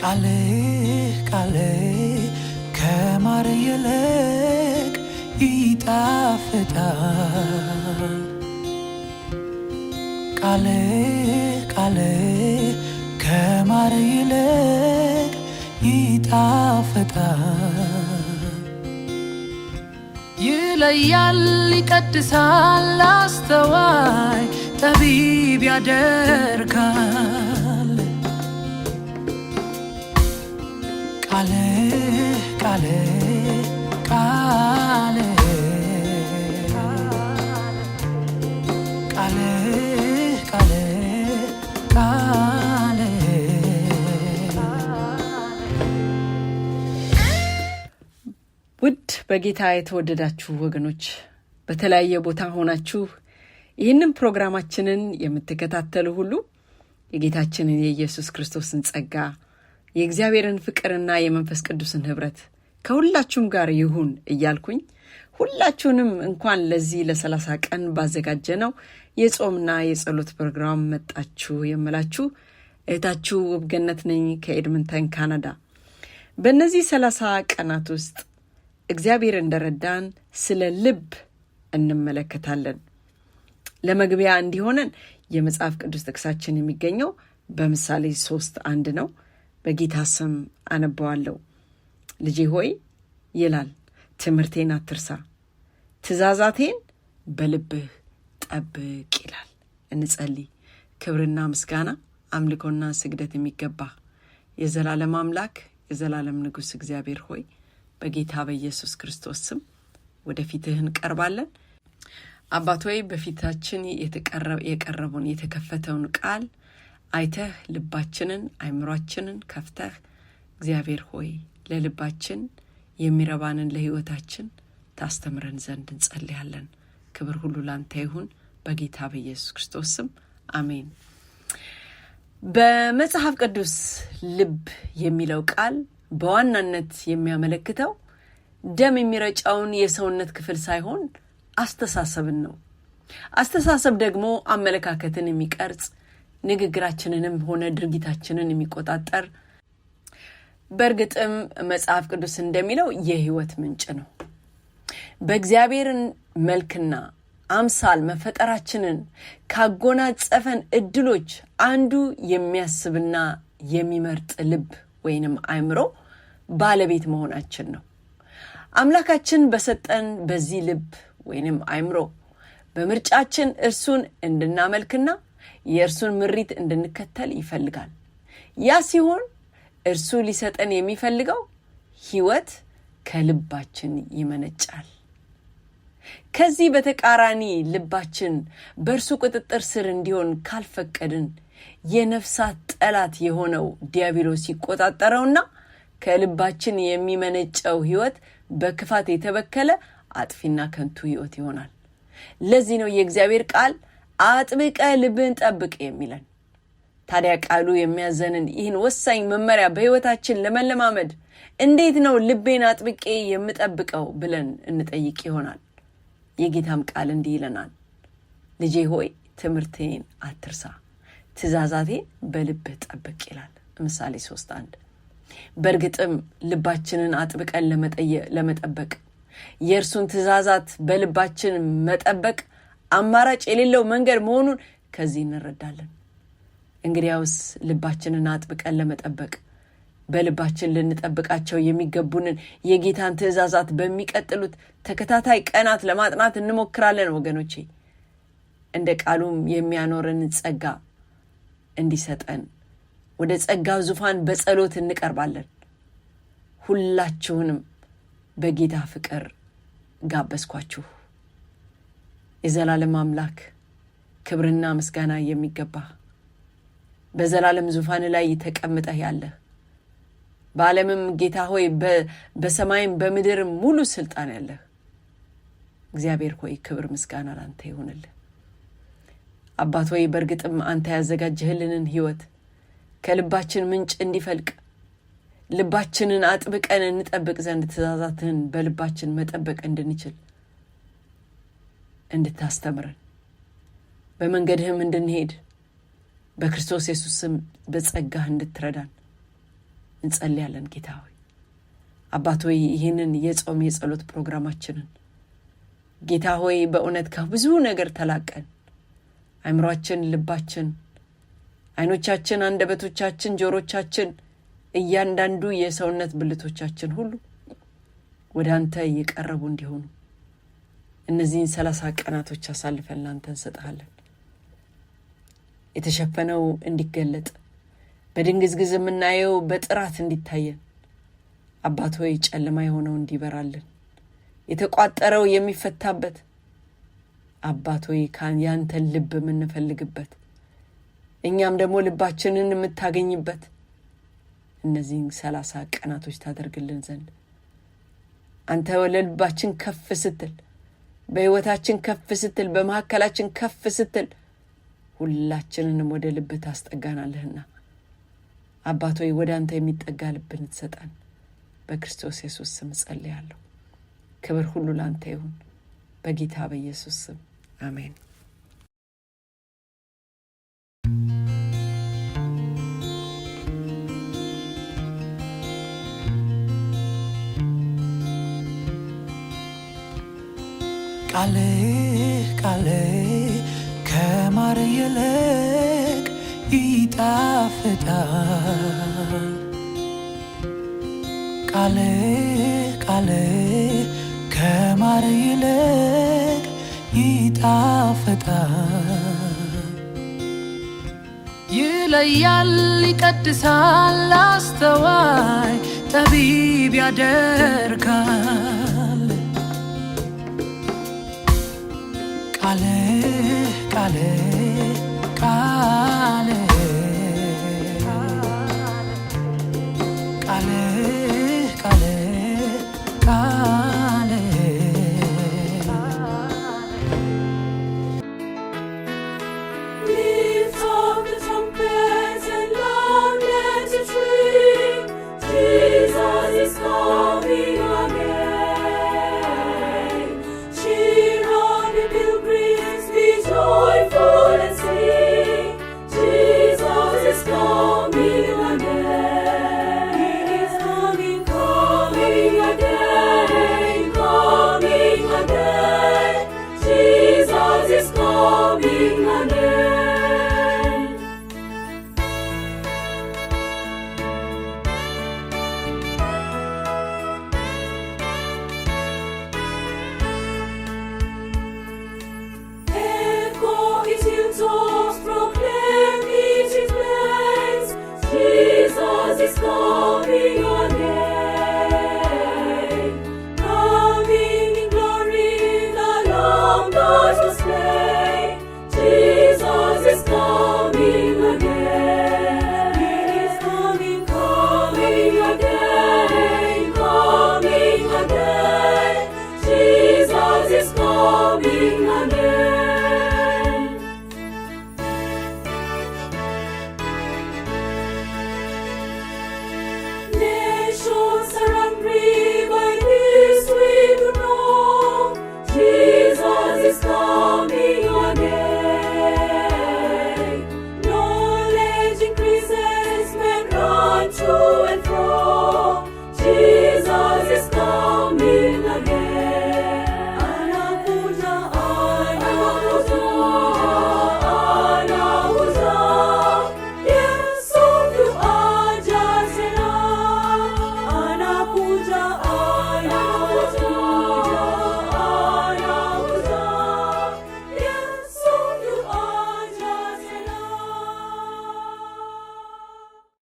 ቃል ከማር ይልቅ ይጣፍጣል። ቃል ከማር ይልቅ ይጣፍጣል። ይለያል ይቀድሳል አስተዋይ ጠቢብ ያደርጋል። ቃል ውድ በጌታ የተወደዳችሁ ወገኖች በተለያየ ቦታ ሆናችሁ ይህንን ፕሮግራማችንን የምትከታተሉ ሁሉ የጌታችንን የኢየሱስ ክርስቶስን ጸጋ የእግዚአብሔርን ፍቅርና የመንፈስ ቅዱስን ህብረት ከሁላችሁም ጋር ይሁን እያልኩኝ ሁላችሁንም እንኳን ለዚህ ለ30 ቀን ባዘጋጀነው የጾምና የጸሎት ፕሮግራም መጣችሁ የምላችሁ እህታችሁ ውብገነት ነኝ ከኤድመንተን ካናዳ። በእነዚህ 30 ቀናት ውስጥ እግዚአብሔር እንደረዳን ስለ ልብ እንመለከታለን። ለመግቢያ እንዲሆነን የመጽሐፍ ቅዱስ ጥቅሳችን የሚገኘው በምሳሌ 3:1 ነው። በጌታ ስም አነባዋለሁ። ልጄ ሆይ ይላል፣ ትምህርቴን አትርሳ፣ ትእዛዛቴን በልብህ ጠብቅ ይላል። እንጸልይ። ክብርና ምስጋና አምልኮና ስግደት የሚገባ የዘላለም አምላክ የዘላለም ንጉሥ እግዚአብሔር ሆይ በጌታ በኢየሱስ ክርስቶስ ስም ወደፊትህ እንቀርባለን። አባት ሆይ በፊታችን የቀረበውን የተከፈተውን ቃል አይተህ ልባችንን አይምሯችንን ከፍተህ እግዚአብሔር ሆይ ለልባችን የሚረባንን ለሕይወታችን ታስተምረን ዘንድ እንጸልያለን። ክብር ሁሉ ላንተ ይሁን በጌታ በኢየሱስ ክርስቶስ ስም አሜን። በመጽሐፍ ቅዱስ ልብ የሚለው ቃል በዋናነት የሚያመለክተው ደም የሚረጫውን የሰውነት ክፍል ሳይሆን አስተሳሰብን ነው። አስተሳሰብ ደግሞ አመለካከትን የሚቀርጽ ንግግራችንንም ሆነ ድርጊታችንን የሚቆጣጠር በእርግጥም መጽሐፍ ቅዱስ እንደሚለው የሕይወት ምንጭ ነው። በእግዚአብሔር መልክና አምሳል መፈጠራችንን ካጎናጸፈን እድሎች አንዱ የሚያስብና የሚመርጥ ልብ ወይንም አእምሮ ባለቤት መሆናችን ነው። አምላካችን በሰጠን በዚህ ልብ ወይንም አእምሮ በምርጫችን እርሱን እንድናመልክና የእርሱን ምሪት እንድንከተል ይፈልጋል። ያ ሲሆን እርሱ ሊሰጠን የሚፈልገው ሕይወት ከልባችን ይመነጫል። ከዚህ በተቃራኒ ልባችን በእርሱ ቁጥጥር ስር እንዲሆን ካልፈቀድን የነፍሳት ጠላት የሆነው ዲያብሎስ ይቆጣጠረውና ከልባችን የሚመነጨው ሕይወት በክፋት የተበከለ አጥፊና ከንቱ ሕይወት ይሆናል። ለዚህ ነው የእግዚአብሔር ቃል አጥብቀ ልብን ጠብቅ የሚለን። ታዲያ ቃሉ የሚያዘንን ይህን ወሳኝ መመሪያ በሕይወታችን ለመለማመድ እንዴት ነው ልቤን አጥብቄ የምጠብቀው ብለን እንጠይቅ ይሆናል። የጌታም ቃል እንዲህ ይለናል፣ ልጄ ሆይ ትምህርቴን አትርሳ፣ ትእዛዛቴን በልብህ ጠብቅ ይላል። ምሳሌ 3:1። በእርግጥም ልባችንን አጥብቀን ለመጠበቅ የእርሱን ትእዛዛት በልባችን መጠበቅ አማራጭ የሌለው መንገድ መሆኑን ከዚህ እንረዳለን። እንግዲያውስ ልባችንን አጥብቀን ለመጠበቅ በልባችን ልንጠብቃቸው የሚገቡንን የጌታን ትእዛዛት በሚቀጥሉት ተከታታይ ቀናት ለማጥናት እንሞክራለን። ወገኖቼ እንደ ቃሉም የሚያኖረን ጸጋ እንዲሰጠን ወደ ጸጋው ዙፋን በጸሎት እንቀርባለን። ሁላችሁንም በጌታ ፍቅር ጋበዝኳችሁ። የዘላለም አምላክ ክብርና ምስጋና የሚገባ በዘላለም ዙፋን ላይ ተቀምጠህ ያለህ በዓለምም ጌታ ሆይ በሰማይም በምድርም ሙሉ ስልጣን ያለህ እግዚአብሔር ሆይ ክብር ምስጋና ላንተ ይሁንልህ። አባት ሆይ በእርግጥም አንተ ያዘጋጀህልንን ሕይወት ከልባችን ምንጭ እንዲፈልቅ ልባችንን አጥብቀን እንጠብቅ ዘንድ ትእዛዛትህን በልባችን መጠበቅ እንድንችል እንድታስተምረን በመንገድህም እንድንሄድ በክርስቶስ ኢየሱስ ስም በጸጋህ እንድትረዳን እንጸልያለን። ጌታ ሆይ አባት ሆይ ይህንን የጾም የጸሎት ፕሮግራማችንን ጌታ ሆይ በእውነት ከብዙ ነገር ተላቀን አእምሮአችን፣ ልባችን፣ አይኖቻችን፣ አንደበቶቻችን፣ ጆሮቻችን እያንዳንዱ የሰውነት ብልቶቻችን ሁሉ ወደ አንተ እየቀረቡ እንዲሆኑ እነዚህን 30 ቀናቶች አሳልፈን ላንተ እንሰጣለን። የተሸፈነው እንዲገለጥ በድንግዝግዝ የምናየው በጥራት እንዲታየን አባት ሆይ ጨለማ የሆነው እንዲበራልን የተቋጠረው የሚፈታበት አባት ሆይ ያንተን ልብ የምንፈልግበት እኛም ደግሞ ልባችንን የምታገኝበት እነዚህን 30 ቀናቶች ታደርግልን ዘንድ አንተ ወለልባችን ከፍ ስትል በህይወታችን ከፍ ስትል በመሐከላችን ከፍ ስትል ሁላችንንም ወደ ልብ ታስጠጋናለህና አባት ሆይ ወደ አንተ የሚጠጋ ልብን ትሰጣን በክርስቶስ ኢየሱስ ስም ጸልያለሁ። ክብር ሁሉ ላንተ ይሁን በጌታ በኢየሱስ ስም አሜን። ቃሌ ከማር ይልቅ ይጣፍጣል። ቃሌ ከማር ይልቅ ይጣፍጣል። ይለያል፣ ይቀድሳል፣ አስተዋይ ጠቢብ ያደርጋል። ቃሌ Nations are hungry.